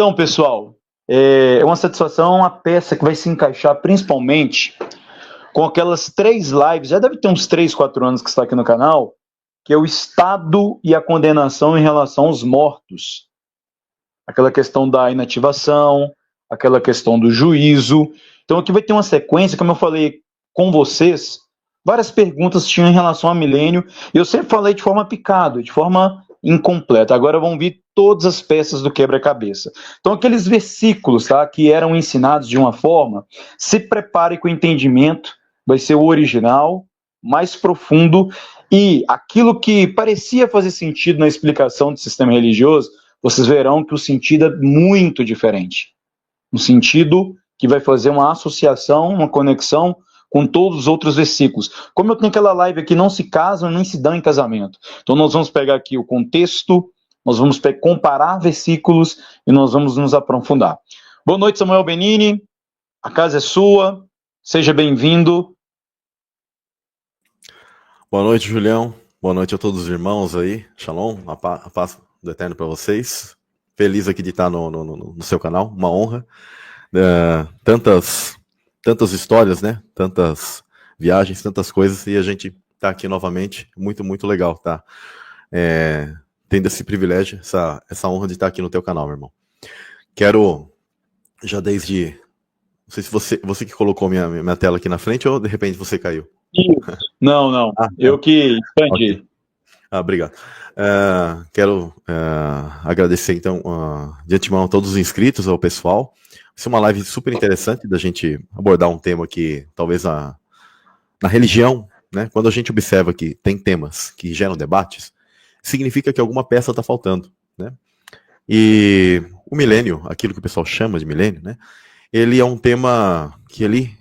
Então, pessoal, é uma satisfação, uma peça que vai se encaixar principalmente com aquelas 3 lives, já deve ter uns 3, 4 anos que está aqui no canal, que é o Estado e a condenação em relação aos mortos. Aquela questão da inativação, aquela questão do juízo. Então aqui vai ter uma sequência, como eu falei com vocês, várias perguntas tinham em relação a milênio, e eu sempre falei de forma picada, de forma incompleta. Agora vão vir todas as peças do quebra-cabeça. Então aqueles versículos, tá, que eram ensinados de uma forma, se prepare com o entendimento, vai ser o original, mais profundo, e aquilo que parecia fazer sentido na explicação do sistema religioso, vocês verão que o sentido é muito diferente. Um sentido que vai fazer uma associação, uma conexão com todos os outros versículos. Como eu tenho aquela live aqui, não se casam nem se dão em casamento. Então nós vamos pegar aqui o contexto, nós vamos comparar versículos e nós vamos nos aprofundar. Boa noite, Samuel Benini. A casa é sua. Seja bem-vindo. Boa noite, Julião. Boa noite a todos os irmãos aí. Shalom, a paz do Eterno para vocês. Feliz aqui de estar no seu canal, uma honra. Tantas histórias, né? Tantas viagens, tantas coisas, e a gente tá aqui novamente. Muito, muito legal, tá? Tendo esse privilégio, essa honra de estar aqui no teu canal, meu irmão. Quero, já desde... Não sei se você que colocou minha tela aqui na frente ou de repente você caiu. Não. Eu que expandi. Okay. Obrigado. Quero agradecer, então, de antemão a todos os inscritos, ao pessoal. Vai ser uma live super interessante da gente abordar um tema que, talvez, na religião, né, quando a gente observa que tem temas que geram debates, significa que alguma peça está faltando, né? E o milênio, aquilo que o pessoal chama de milênio, né, ele é um tema que ele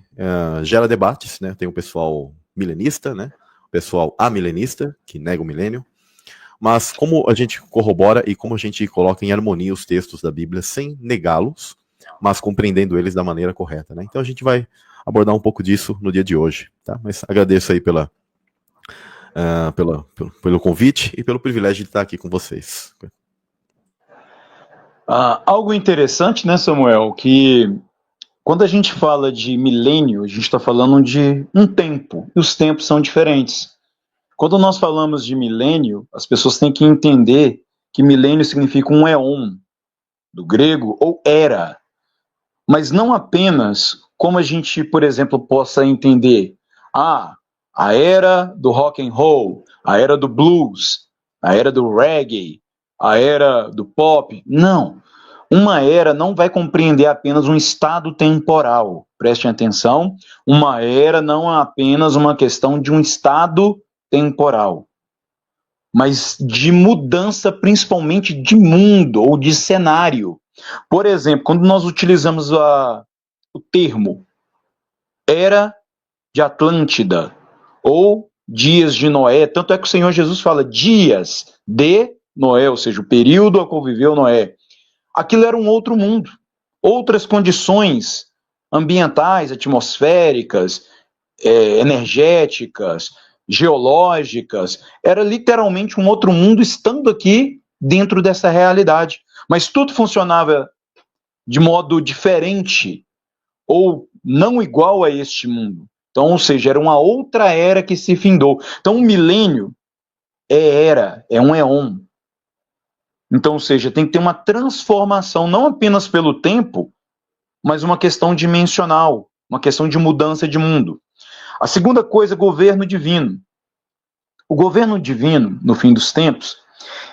gera debates, né? Tem o pessoal milenista, né? O pessoal amilenista, que nega o milênio. Mas como a gente corrobora e como a gente coloca em harmonia os textos da Bíblia sem negá-los, mas compreendendo eles da maneira correta, né? Então a gente vai abordar um pouco disso no dia de hoje, tá? Mas agradeço aí pelo convite e pelo privilégio de estar aqui com vocês. Algo interessante, né, Samuel, que quando a gente fala de milênio, a gente está falando de um tempo, e os tempos são diferentes. Quando nós falamos de milênio, as pessoas têm que entender que milênio significa um éon, do grego, ou era. Mas não apenas como a gente, por exemplo, possa entender a era do rock and roll, a era do blues, a era do reggae, a era do pop. Não. Uma era não vai compreender apenas um estado temporal. Prestem atenção, uma era não é apenas uma questão de um estado temporal, mas de mudança principalmente de mundo ou de cenário. Por exemplo, quando nós utilizamos o termo Era de Atlântida ou Dias de Noé, tanto é que o Senhor Jesus fala dias de Noé, ou seja, o período a qual viveu Noé. Aquilo era um outro mundo, outras condições ambientais, atmosféricas, energéticas, geológicas, era literalmente um outro mundo estando aqui dentro dessa realidade. Mas tudo funcionava de modo diferente ou não igual a este mundo. Então, ou seja, era uma outra era que se findou. Então, o milênio é um éon. Então, ou seja, tem que ter uma transformação, não apenas pelo tempo, mas uma questão dimensional, uma questão de mudança de mundo. A segunda coisa, governo divino. O governo divino, no fim dos tempos,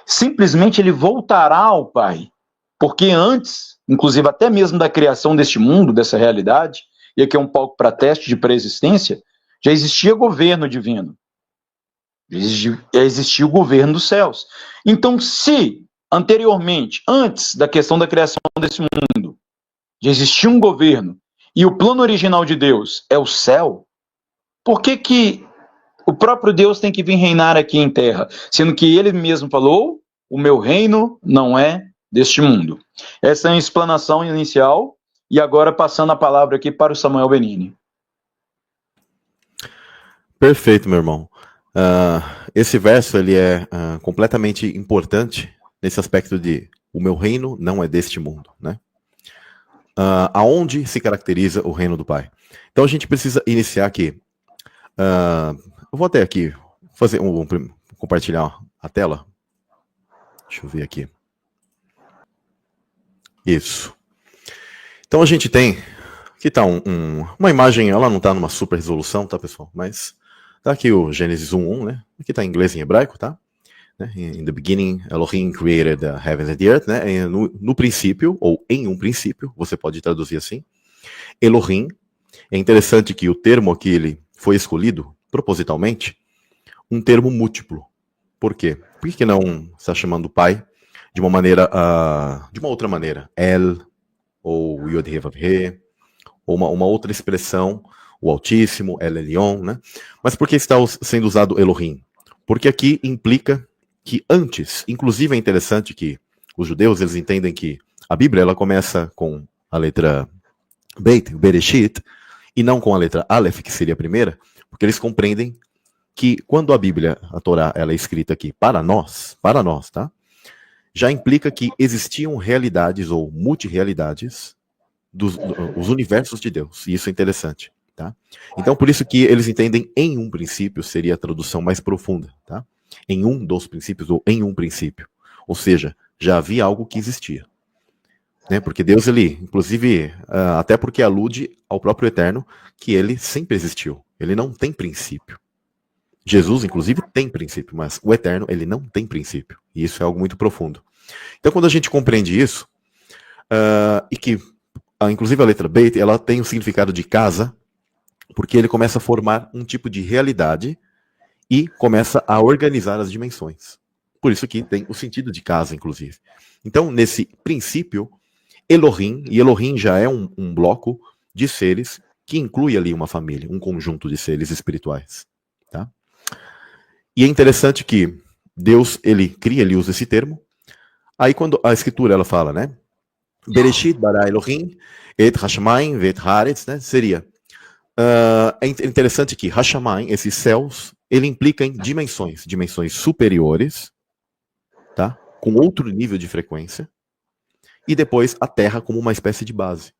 simplesmente ele voltará ao Pai, porque antes, inclusive até mesmo da criação deste mundo, dessa realidade, e aqui é um palco para teste de pré-existência, já existia governo divino, já existia o governo dos céus. Então, se anteriormente, antes da questão da criação desse mundo, já existia um governo, e o plano original de Deus é o céu, por que o próprio Deus tem que vir reinar aqui em terra? Sendo que ele mesmo falou, o meu reino não é deste mundo. Essa é a explanação inicial, e agora passando a palavra aqui para o Samuel Benini. Perfeito, meu irmão. Esse verso ele é completamente importante nesse aspecto de o meu reino não é deste mundo, né? Aonde se caracteriza o reino do Pai? Então a gente precisa iniciar aqui. Eu vou até aqui fazer compartilhar a tela. Deixa eu ver aqui. Isso. Então a gente tem, aqui está uma imagem, ela não está numa super resolução, tá, pessoal? Mas tá aqui o Gênesis 1:1, né? Aqui está em inglês e em hebraico, tá? In the beginning, Elohim created the heavens and the earth, né? No princípio, ou em um princípio, você pode traduzir assim. Elohim, é interessante que o termo aqui ele foi escolhido propositalmente, um termo múltiplo. Por quê? Por que não está chamando o Pai de uma maneira, de uma outra maneira? El, ou Yod He Vav He, ou uma outra expressão, o Altíssimo, El Elyon, né? Mas por que está sendo usado Elohim? Porque aqui implica que antes, inclusive é interessante que os judeus, eles entendem que a Bíblia, ela começa com a letra Beit, Bereshit, e não com a letra Aleph, que seria a primeira, porque eles compreendem que quando a Bíblia, a Torá, ela é escrita aqui para nós, tá? Já implica que existiam realidades ou multirrealidades dos universos de Deus, e isso é interessante, tá? Então, por isso que eles entendem em um princípio, seria a tradução mais profunda, tá? Em um dos princípios, ou em um princípio. Ou seja, já havia algo que existia. Né? Porque Deus, ele, inclusive, até porque alude ao próprio Eterno, que ele sempre existiu. Ele não tem princípio. Jesus, inclusive, tem princípio, mas o Eterno, ele não tem princípio. E isso é algo muito profundo. Então, quando a gente compreende isso, e que, inclusive, a letra Beit, ela tem o significado de casa, porque ele começa a formar um tipo de realidade e começa a organizar as dimensões. Por isso que tem o sentido de casa, inclusive. Então, nesse princípio, Elohim, e Elohim já é um bloco de seres que inclui ali uma família, um conjunto de seres espirituais. Tá? E é interessante que Deus, ele cria, ele usa esse termo. Aí quando a escritura, ela fala, né? Bereshit bara Elohim et hashamayim vet haaretz, né? Seria... é interessante que Hashamayim, esses céus, ele implica em dimensões superiores, tá? Com outro nível de frequência, e depois a Terra como uma espécie de base.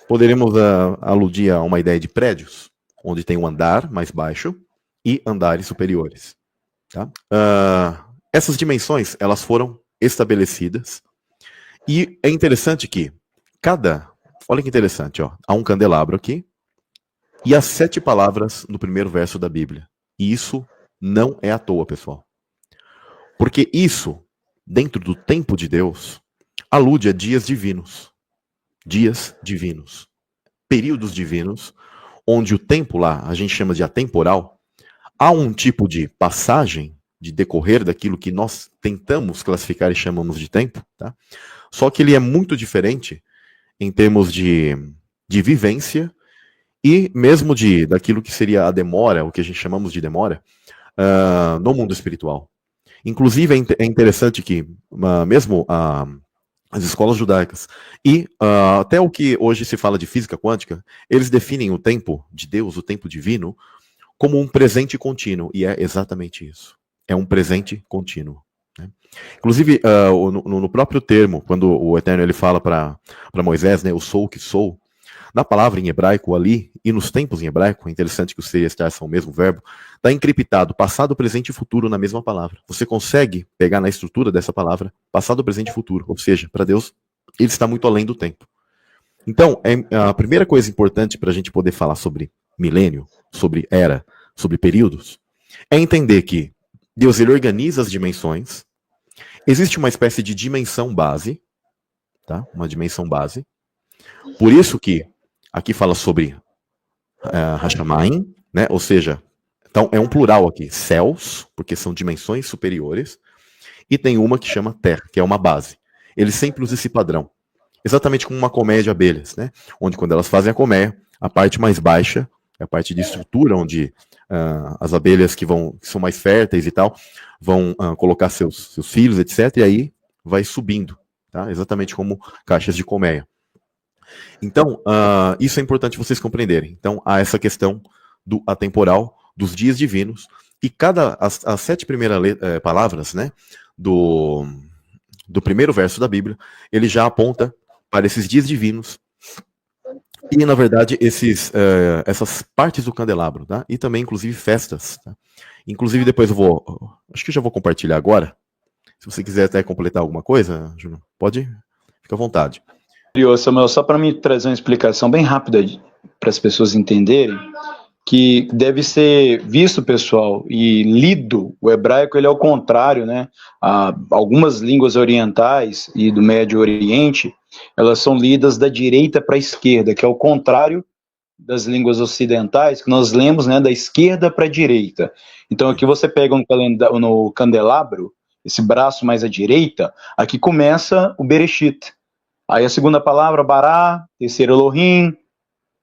Poderemos aludir a uma ideia de prédios, onde tem um andar mais baixo e andares superiores. Tá? Essas dimensões, elas foram estabelecidas, e é interessante que olha que interessante, ó, há um candelabro aqui, e as 7 palavras no primeiro verso da Bíblia. E isso não é à toa, pessoal. Porque isso, dentro do tempo de Deus, alude a dias divinos. Dias divinos. Períodos divinos, onde o tempo lá, a gente chama de atemporal, há um tipo de passagem, de decorrer daquilo que nós tentamos classificar e chamamos de tempo, tá? Só que ele é muito diferente em termos de vivência, e mesmo daquilo que seria a demora, o que a gente chamamos de demora, no mundo espiritual. Inclusive, é interessante que, mesmo as escolas judaicas, e até o que hoje se fala de física quântica, eles definem o tempo de Deus, o tempo divino, como um presente contínuo, e é exatamente isso. É um presente contínuo. Né? Inclusive, no próprio termo, quando o Eterno ele fala para Moisés, né, eu sou o que sou, na palavra em hebraico ali, e nos tempos em hebraico, é interessante que o ser e estar são o mesmo verbo, está encriptado passado, presente e futuro na mesma palavra. Você consegue pegar na estrutura dessa palavra passado, presente e futuro. Ou seja, para Deus, ele está muito além do tempo. Então, a primeira coisa importante para a gente poder falar sobre milênio, sobre era, sobre períodos, é entender que Deus ele organiza as dimensões, existe uma espécie de dimensão base, tá? Uma dimensão base. Por isso que aqui fala sobre Hashamayim, né? Ou seja, então é um plural aqui, céus, porque são dimensões superiores, e tem uma que chama terra, que é uma base. Ele sempre usa esse padrão, exatamente como uma colmeia de abelhas, né? Onde quando elas fazem a colmeia, a parte mais baixa é a parte de estrutura, onde as abelhas que são mais férteis e tal, vão colocar seus filhos, etc., e aí vai subindo, tá? Exatamente como caixas de colmeia. Então, isso é importante vocês compreenderem. Então, há essa questão do atemporal, dos dias divinos, e as 7 primeiras palavras, né, do do primeiro verso da Bíblia, ele já aponta para esses dias divinos e, na verdade, essas partes do candelabro, tá? E também, inclusive, festas. Tá? Inclusive, depois acho que eu já vou compartilhar agora. Se você quiser até completar alguma coisa, Júnior, pode, fica à vontade. Samuel, só para me trazer uma explicação bem rápida para as pessoas entenderem, que deve ser visto, pessoal, e lido. O hebraico ele é o contrário, né? Algumas línguas orientais e do Médio Oriente, elas são lidas da direita para a esquerda, que é o contrário das línguas ocidentais, que nós lemos, né, da esquerda para a direita. Então aqui você pega no candelabro, esse braço mais à direita, aqui começa o Bereshit. Aí a segunda palavra, Bará, terceiro Elohim.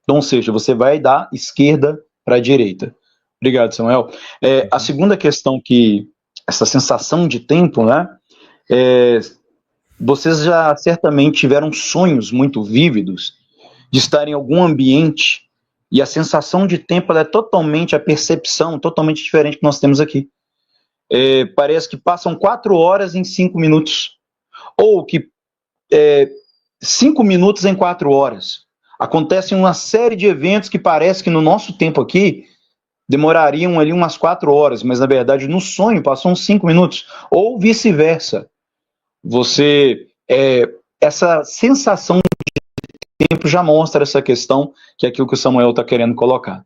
Então, ou seja, você vai da esquerda para a direita. Obrigado, Samuel. A segunda questão essa sensação de tempo, né? Vocês já certamente tiveram sonhos muito vívidos de estar em algum ambiente e a sensação de tempo ela é totalmente, a percepção totalmente diferente que nós temos aqui. Parece que passam 4 horas em 5 minutos. Ou que 5 minutos em 4 horas. Acontecem uma série de eventos que parece que no nosso tempo aqui demorariam ali umas 4 horas, mas na verdade no sonho passam 5 minutos, ou vice-versa. Essa sensação de tempo já mostra essa questão, que é aquilo que o Samuel está querendo colocar.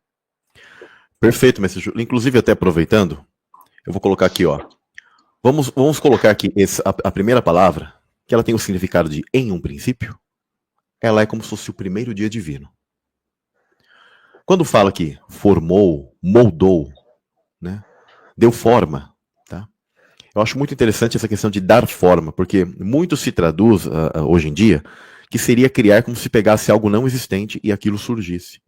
Perfeito, mestre Júlio. Inclusive, até aproveitando, eu vou colocar aqui, ó. Vamos colocar aqui a primeira palavra, que ela tem o significado de em um princípio. Ela é como se fosse o primeiro dia divino. Quando fala que formou, moldou, né, deu forma, tá? Eu acho muito interessante essa questão de dar forma, porque muito se traduz hoje em dia que seria criar como se pegasse algo não existente e aquilo surgisse.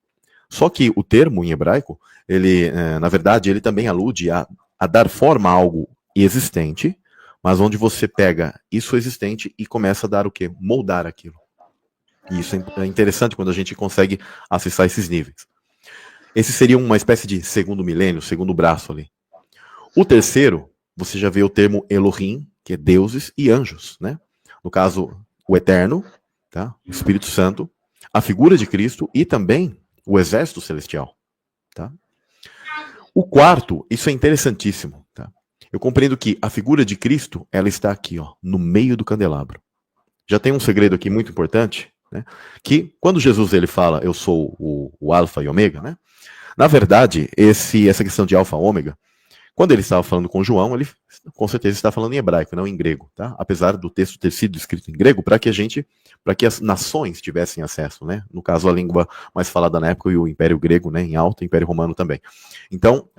Só que o termo em hebraico, ele, na verdade, ele também alude a dar forma a algo existente, mas onde você pega isso existente e começa a dar o quê? Moldar aquilo. E isso é interessante quando a gente consegue acessar esses níveis. Esse seria uma espécie de segundo milênio, segundo braço ali. O terceiro, você já vê o termo Elohim, que é deuses e anjos, né? No caso, o Eterno, tá? O Espírito Santo, a figura de Cristo e também o exército celestial, tá? O quarto, isso é interessantíssimo, tá? Eu compreendo que a figura de Cristo, ela está aqui, ó, no meio do candelabro. Já tem um segredo aqui muito importante, né? Que quando Jesus ele fala, eu sou o alfa e ômega, né? Na verdade, essa questão de alfa e ômega, quando ele estava falando com João, ele com certeza está falando em hebraico, não em grego, tá? Apesar do texto ter sido escrito em grego, para que as nações tivessem acesso, né? No caso, a língua mais falada na época e o Império Grego, né? Em alta, o Império Romano também. Então,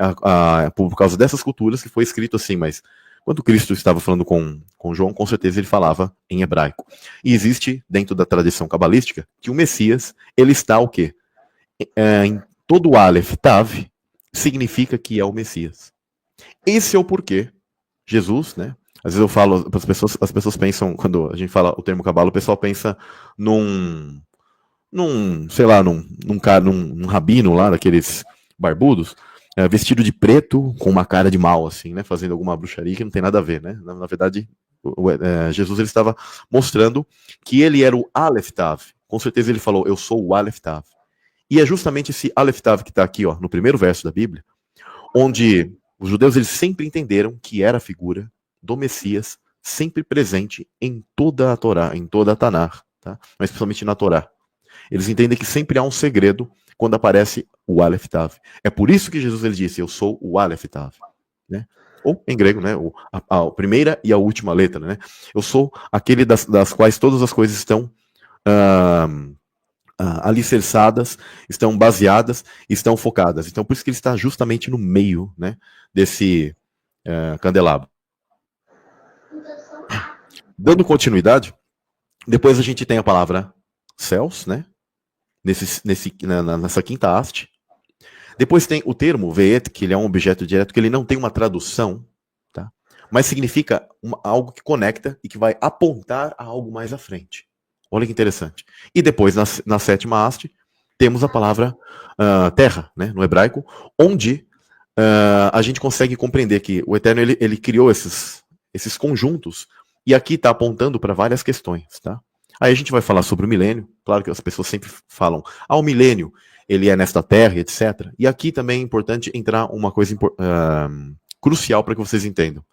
por causa dessas culturas que foi escrito assim, mas quando Cristo estava falando com João, com certeza ele falava em hebraico. E existe, dentro da tradição cabalística, que o Messias, ele está o quê? Em todo o Aleph, Tav, significa que é o Messias. Esse é o porquê. Jesus, né? Às vezes eu falo para as pessoas pensam, quando a gente fala o termo cabala, o pessoal pensa num rabino lá, daqueles barbudos, vestido de preto, com uma cara de mal, assim, né? Fazendo alguma bruxaria que não tem nada a ver, né? Na verdade, Jesus ele estava mostrando que ele era o Aleph Tav. Com certeza ele falou, eu sou o Aleph Tav. E é justamente esse Aleph Tav que está aqui, ó, no primeiro verso da Bíblia, onde os judeus eles sempre entenderam que era a figura do Messias, sempre presente em toda a Torá, em toda a Tanar, tá? Mas principalmente na Torá. Eles entendem que sempre há um segredo quando aparece o Aleph Tav. É por isso que Jesus ele disse, eu sou o Aleph Tav, né? Ou em grego, né? A primeira e a última letra, né? Eu sou aquele das quais todas as coisas estão alicerçadas, estão baseadas, estão focadas. Então, por isso que ele está justamente no meio, né, desse candelabro. Dando continuidade, depois a gente tem a palavra céus, né, nessa quinta haste. Depois tem o termo veet, que ele é um objeto direto, que ele não tem uma tradução, tá, mas significa algo que conecta e que vai apontar a algo mais à frente. Olha que interessante. E depois, na sétima haste, temos a palavra terra, né, no hebraico, onde a gente consegue compreender que o Eterno ele criou esses conjuntos E aqui está apontando para várias questões, tá? Aí a gente vai falar sobre o milênio. Claro que as pessoas sempre falam, o milênio, ele é nesta terra, etc. E aqui também é importante entrar uma coisa crucial para que vocês entendam.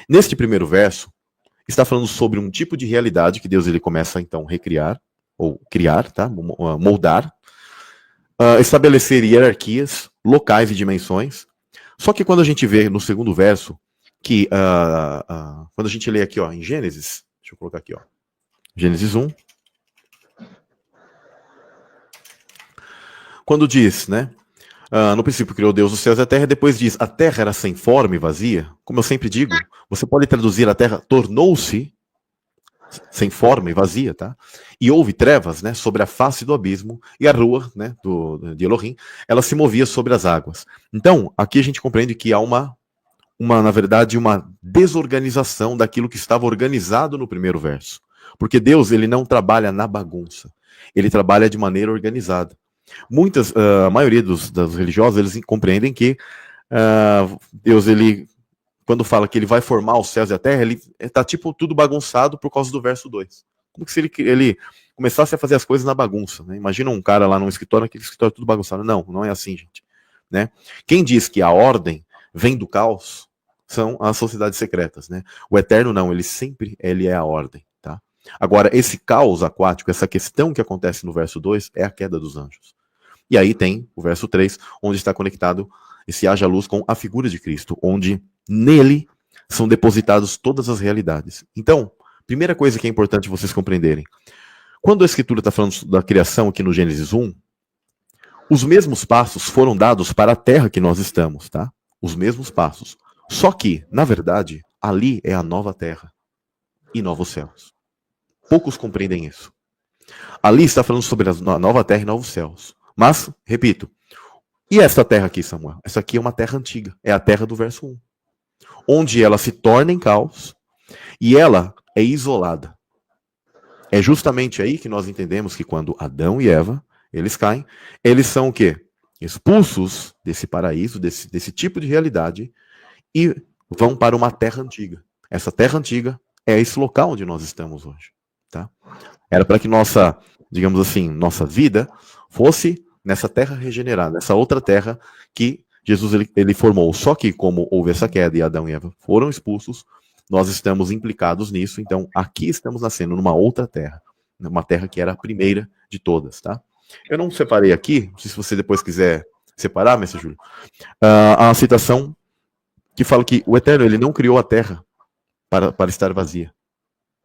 Neste primeiro verso, está falando sobre um tipo de realidade que Deus ele começa então a recriar, ou criar, tá? Moldar, estabelecer hierarquias, locais e dimensões. Só que quando a gente vê no segundo verso, que quando a gente lê aqui, ó, em Gênesis, deixa eu colocar aqui, ó, Gênesis 1, quando diz, né, no princípio criou Deus os céus e a terra, depois diz, a terra era sem forma e vazia, como eu sempre digo, você pode traduzir a terra tornou-se sem forma e vazia, tá? E houve trevas, né, sobre a face do abismo, e a rua, né, de Elohim, ela se movia sobre as águas. Então, aqui a gente compreende que há na verdade, uma desorganização daquilo que estava organizado no primeiro verso. Porque Deus, ele não trabalha na bagunça. Ele trabalha de maneira organizada. A maioria dos religiosos, eles compreendem que Deus, ele, quando fala que ele vai formar os céus e a terra, ele está tipo tudo bagunçado por causa do verso 2. Como se ele começasse a fazer as coisas na bagunça, né? Imagina um cara lá num escritório, aquele escritório tudo bagunçado. Não, não é assim, gente. Né? Quem diz que a ordem vem do caos são as sociedades secretas, né? O Eterno não, ele é a ordem, tá? Agora, esse caos aquático, essa questão que acontece no verso 2 é a queda dos anjos. E aí tem o verso 3, onde está conectado esse haja luz com a figura de Cristo, onde nele são depositadas todas as realidades. Então, primeira coisa que é importante vocês compreenderem, quando a Escritura está falando da criação aqui no Gênesis 1, os mesmos passos foram dados para a terra que nós estamos, tá? Os mesmos passos. Só que, na verdade, ali é a nova terra e novos céus. Poucos compreendem isso. Ali está falando sobre a nova terra e novos céus. Mas, repito, e esta terra aqui, Samuel? Essa aqui é uma terra antiga. É a terra do verso 1. Onde ela se torna em caos e ela é isolada. É justamente aí que nós entendemos que quando Adão e Eva, eles caem, eles são o quê? Expulsos desse paraíso, desse tipo de realidade, e vão para uma terra antiga. Essa terra antiga é esse local onde nós estamos hoje. Tá? Era para que nossa, digamos assim, nossa vida fosse nessa terra regenerada, nessa outra terra que Jesus ele formou. Só que como houve essa queda e Adão e Eva foram expulsos, nós estamos implicados nisso. Então aqui estamos nascendo numa outra terra, uma terra que era a primeira de todas. Tá? Eu não separei aqui, não sei se você depois quiser separar, mestre Júlio, a citação que fala que o Eterno ele não criou a terra para estar vazia.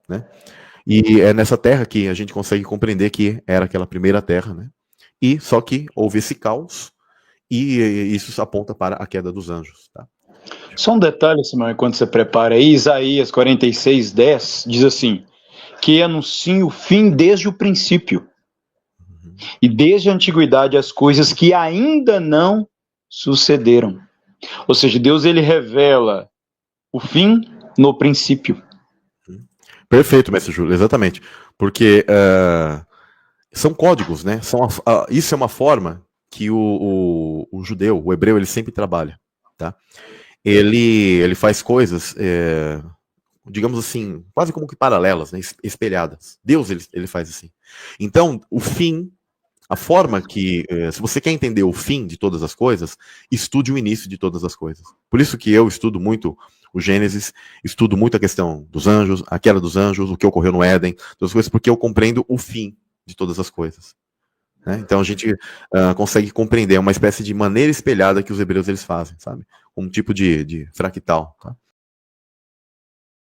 Né? E é nessa terra que a gente consegue compreender que era aquela primeira terra, né? E só que houve esse caos e isso aponta para a queda dos anjos. Tá? Só um detalhe, Samuel, enquanto você prepara aí, Isaías 46:10 diz assim, que anuncia o fim desde o princípio. E desde a antiguidade as coisas que ainda não sucederam. Ou seja, Deus ele revela o fim no princípio. Perfeito, mestre Júlio, exatamente. Porque são códigos, né? Isso é uma forma que o judeu, o hebreu, ele sempre trabalha. Tá? Ele faz coisas, digamos assim, quase como que paralelas, né? Espelhadas. Deus, ele faz assim. Então, o fim, a forma que, se você quer entender o fim de todas as coisas, estude o início de todas as coisas. Por isso que eu estudo muito o Gênesis, estudo muito a questão dos anjos, a queda dos anjos, o que ocorreu no Éden, todas as coisas, porque eu compreendo o fim de todas as coisas. Né? Então a gente consegue compreender uma espécie de maneira espelhada que os hebreus eles fazem, sabe? Um tipo de fractal. Tá?